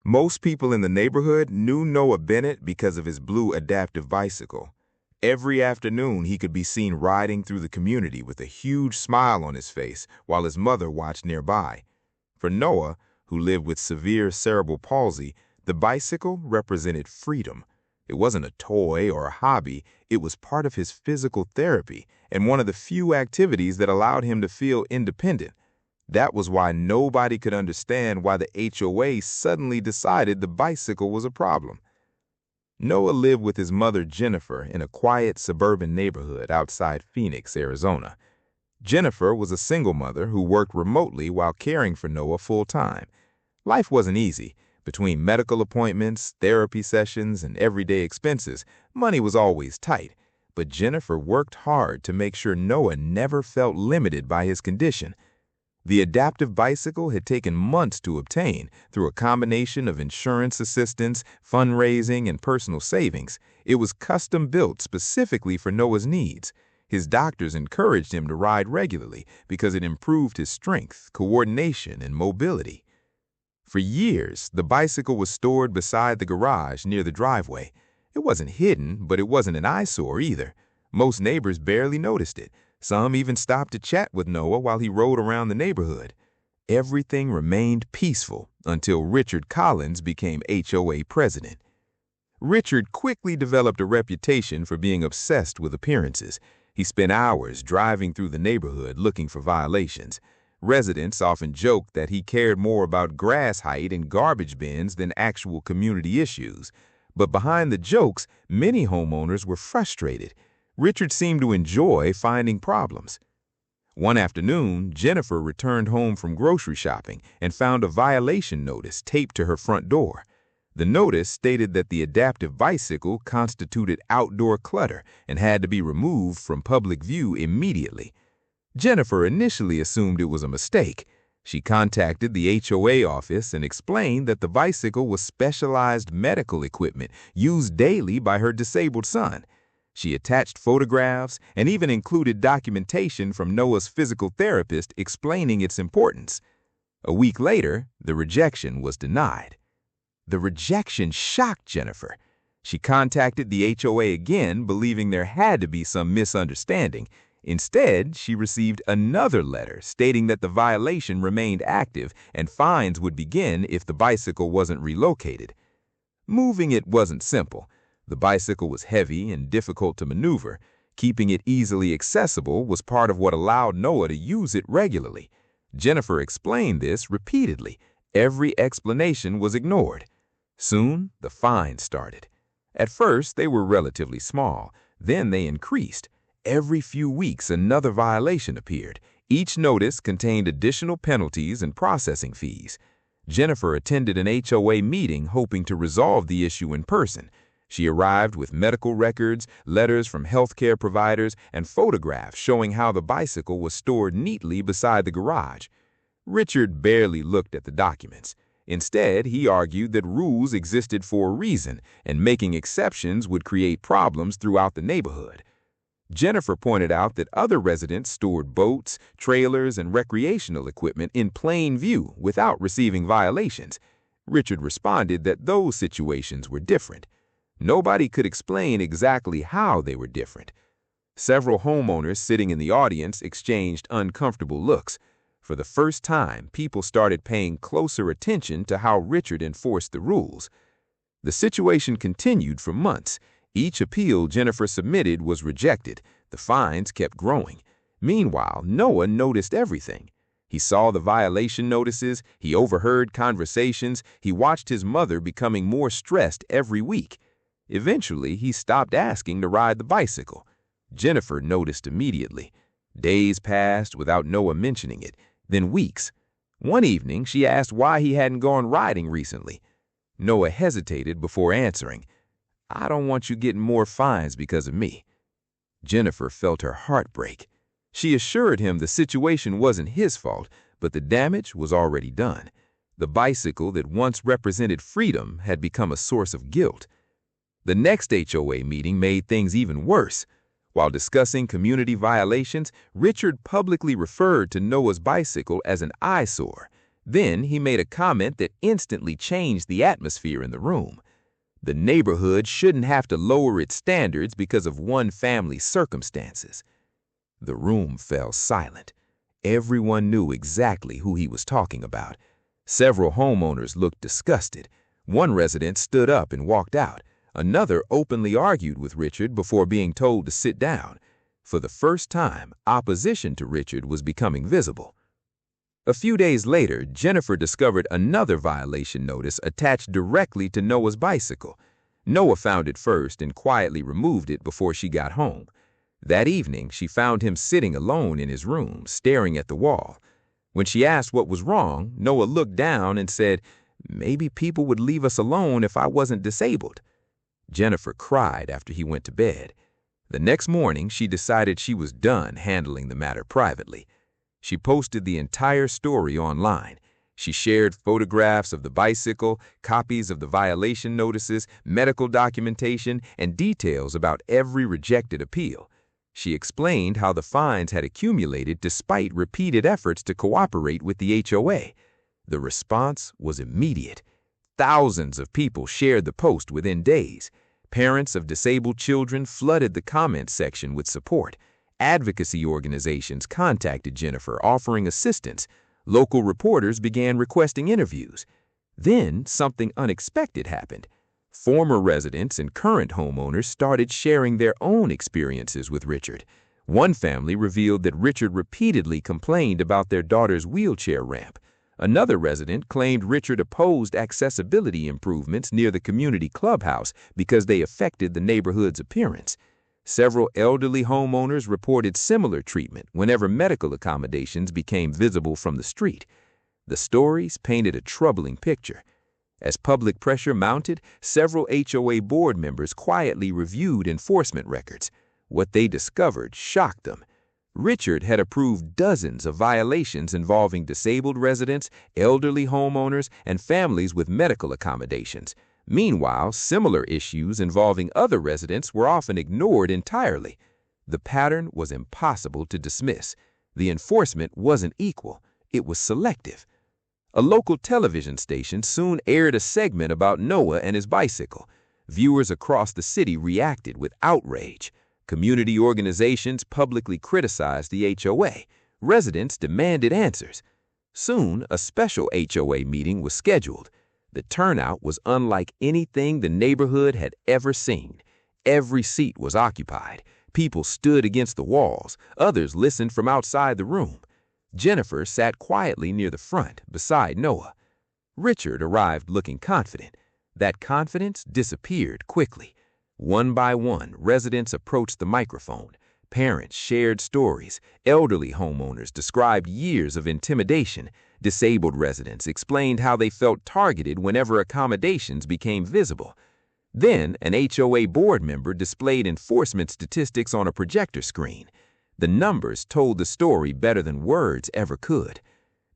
Most people in the neighborhood knew Noah Bennett because of his blue adaptive bicycle. Every afternoon, he could be seen riding through the community with a huge smile on his face while his mother watched nearby. For Noah, who lived with severe cerebral palsy, the bicycle represented freedom. It wasn't a toy or a hobby, it was part of his physical therapy and one of the few activities that allowed him to feel independent. That was why nobody could understand why the HOA suddenly decided the bicycle was a problem. Noah lived with his mother Jennifer in a quiet suburban neighborhood outside Phoenix, Arizona. Jennifer was a single mother who worked remotely while caring for Noah full-time. Life wasn't easy. Between medical appointments, therapy sessions, and everyday expenses, money was always tight. But Jennifer worked hard to make sure Noah never felt limited by his condition. The adaptive bicycle had taken months to obtain through a combination of insurance assistance, fundraising, and personal savings. It was custom-built specifically for Noah's needs. His doctors encouraged him to ride regularly because it improved his strength, coordination, and mobility. For years, the bicycle was stored beside the garage near the driveway. It wasn't hidden, but it wasn't an eyesore either. Most neighbors barely noticed it. Some even stopped to chat with Noah while he rode around the neighborhood. Everything remained peaceful until Richard Collins became HOA president. Richard quickly developed a reputation for being obsessed with appearances. He spent hours driving through the neighborhood looking for violations. Residents often joked that he cared more about grass height and garbage bins than actual community issues. But behind the jokes, many homeowners were frustrated. Richard seemed to enjoy finding problems. One afternoon, Jennifer returned home from grocery shopping and found a violation notice taped to her front door. The notice stated that the adaptive bicycle constituted outdoor clutter and had to be removed from public view immediately. Jennifer initially assumed it was a mistake. She contacted the HOA office and explained that the bicycle was specialized medical equipment used daily by her disabled son. She attached photographs and even included documentation from Noah's physical therapist explaining its importance. A week later, the rejection was denied. The rejection shocked Jennifer. She contacted the HOA again, believing there had to be some misunderstanding. Instead, she received another letter stating that the violation remained active and fines would begin if the bicycle wasn't relocated. Moving it wasn't simple. The bicycle was heavy and difficult to maneuver. Keeping it easily accessible was part of what allowed Noah to use it regularly. Jennifer explained this repeatedly. Every explanation was ignored. Soon, the fines started. At first, they were relatively small. Then they increased. Every few weeks, another violation appeared. Each notice contained additional penalties and processing fees. Jennifer attended an HOA meeting hoping to resolve the issue in person. She arrived with medical records, letters from healthcare providers, and photographs showing how the bicycle was stored neatly beside the garage. Richard barely looked at the documents. Instead, he argued that rules existed for a reason, and making exceptions would create problems throughout the neighborhood. Jennifer pointed out that other residents stored boats, trailers, and recreational equipment in plain view without receiving violations. Richard responded that those situations were different. Nobody could explain exactly how they were different. Several homeowners sitting in the audience exchanged uncomfortable looks. For the first time, people started paying closer attention to how Richard enforced the rules. The situation continued for months. Each appeal Jennifer submitted was rejected. The fines kept growing. Meanwhile, Noah noticed everything. He saw the violation notices, he overheard conversations, he watched his mother becoming more stressed every week. Eventually, he stopped asking to ride the bicycle. Jennifer noticed immediately. Days passed without Noah mentioning it, then weeks. One evening, she asked why he hadn't gone riding recently. Noah hesitated before answering, "I don't want you getting more fines because of me." Jennifer felt her heart break. She assured him the situation wasn't his fault, but the damage was already done. The bicycle that once represented freedom had become a source of guilt. The next HOA meeting made things even worse. While discussing community violations, Richard publicly referred to Noah's bicycle as an eyesore. Then he made a comment that instantly changed the atmosphere in the room. The neighborhood shouldn't have to lower its standards because of one family's circumstances. The room fell silent. Everyone knew exactly who he was talking about. Several homeowners looked disgusted. One resident stood up and walked out. Another openly argued with Richard before being told to sit down. For the first time, opposition to Richard was becoming visible. A few days later, Jennifer discovered another violation notice attached directly to Noah's bicycle. Noah found it first and quietly removed it before she got home. That evening, she found him sitting alone in his room, staring at the wall. When she asked what was wrong, Noah looked down and said, "Maybe people would leave us alone if I wasn't disabled." Jennifer cried after he went to bed. The next morning, she decided she was done handling the matter privately. She posted the entire story online. She shared photographs of the bicycle, copies of the violation notices, medical documentation, and details about every rejected appeal. She explained how the fines had accumulated despite repeated efforts to cooperate with the HOA. The response was immediate. Thousands of people shared the post within days. Parents of disabled children flooded the comments section with support. Advocacy organizations contacted Jennifer, offering assistance. Local reporters began requesting interviews. Then something unexpected happened. Former residents and current homeowners started sharing their own experiences with Richard. One family revealed that Richard repeatedly complained about their daughter's wheelchair ramp. Another resident claimed Richard opposed accessibility improvements near the community clubhouse because they affected the neighborhood's appearance. Several elderly homeowners reported similar treatment whenever medical accommodations became visible from the street. The stories painted a troubling picture. As public pressure mounted, several HOA board members quietly reviewed enforcement records. What they discovered shocked them. Richard had approved dozens of violations involving disabled residents, elderly homeowners, and families with medical accommodations. Meanwhile, similar issues involving other residents were often ignored entirely. The pattern was impossible to dismiss. The enforcement wasn't equal, it was selective. A local television station soon aired a segment about Noah and his bicycle. Viewers across the city reacted with outrage. Community organizations publicly criticized the HOA. Residents demanded answers. Soon, a special HOA meeting was scheduled. The turnout was unlike anything the neighborhood had ever seen. Every seat was occupied. People stood against the walls. Others listened from outside the room. Jennifer sat quietly near the front, beside Noah. Richard arrived looking confident. That confidence disappeared quickly. One by one, residents approached the microphone. Parents shared stories. Elderly homeowners described years of intimidation. Disabled residents explained how they felt targeted whenever accommodations became visible. Then, an HOA board member displayed enforcement statistics on a projector screen. The numbers told the story better than words ever could.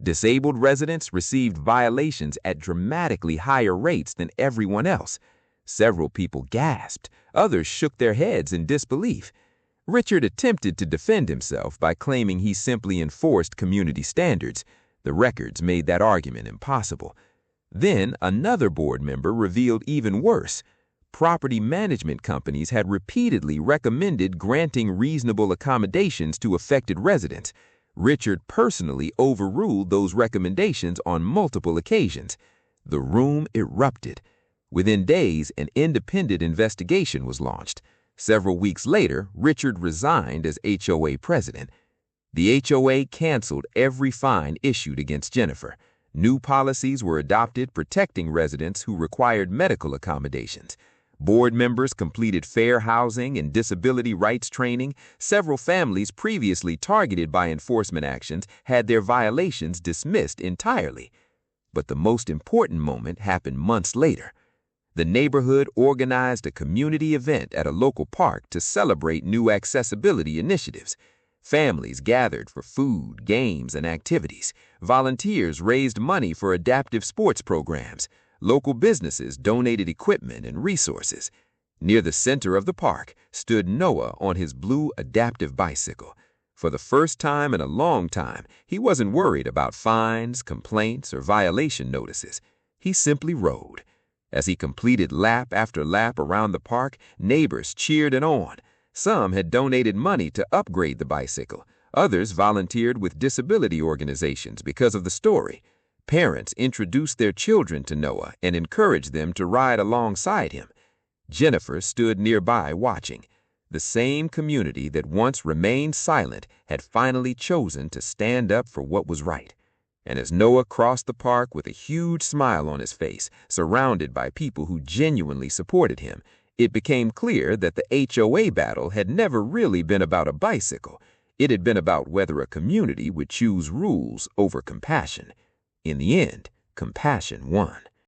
Disabled residents received violations at dramatically higher rates than everyone else. Several people gasped. Others shook their heads in disbelief. Richard attempted to defend himself by claiming he simply enforced community standards. The records made that argument impossible. Then another board member revealed even worse. Property management companies had repeatedly recommended granting reasonable accommodations to affected residents. Richard personally overruled those recommendations on multiple occasions. The room erupted. Within days, an independent investigation was launched. Several weeks later, Richard resigned as HOA president. The HOA canceled every fine issued against Jennifer. New policies were adopted protecting residents who required medical accommodations. Board members completed fair housing and disability rights training. Several families previously targeted by enforcement actions had their violations dismissed entirely. But the most important moment happened months later. The neighborhood organized a community event at a local park to celebrate new accessibility initiatives. Families gathered for food, games, and activities. Volunteers raised money for adaptive sports programs. Local businesses donated equipment and resources. Near the center of the park stood Noah on his blue adaptive bicycle. For the first time in a long time, he wasn't worried about fines, complaints, or violation notices. He simply rode. As he completed lap after lap around the park, neighbors cheered him on. Some had donated money to upgrade the bicycle. Others volunteered with disability organizations because of the story. Parents introduced their children to Noah and encouraged them to ride alongside him. Jennifer stood nearby watching. The same community that once remained silent had finally chosen to stand up for what was right. And as Noah crossed the park with a huge smile on his face, surrounded by people who genuinely supported him, it became clear that the HOA battle had never really been about a bicycle. It had been about whether a community would choose rules over compassion. In the end, compassion won.